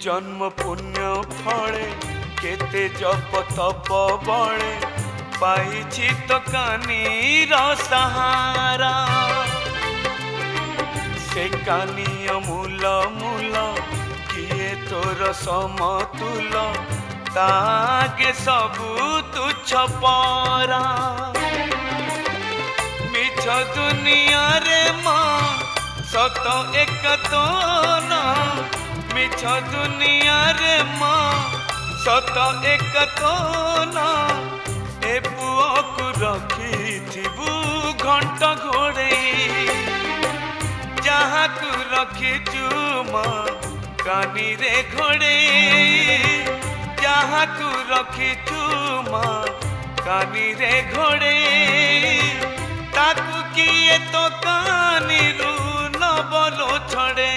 जन्म पुण्य फले केते जप तप बळे पाइछि तो कानी सहारा से कानी मूल मूल किए तोर समतुल तागे सबू तुच्छ परा मिछ दुनिया रे माँ सत एक तो ना मिछ दुनिया रे माँ सत एक तो ना ए पुओ को रखी थिबू घंट घोड़े जहाँ को रखी माँ कानी रे घोड़े जहाँ को रखी माँ कानी रे घोड़े ताकू किए तो कानी रू न बोलो छड़े।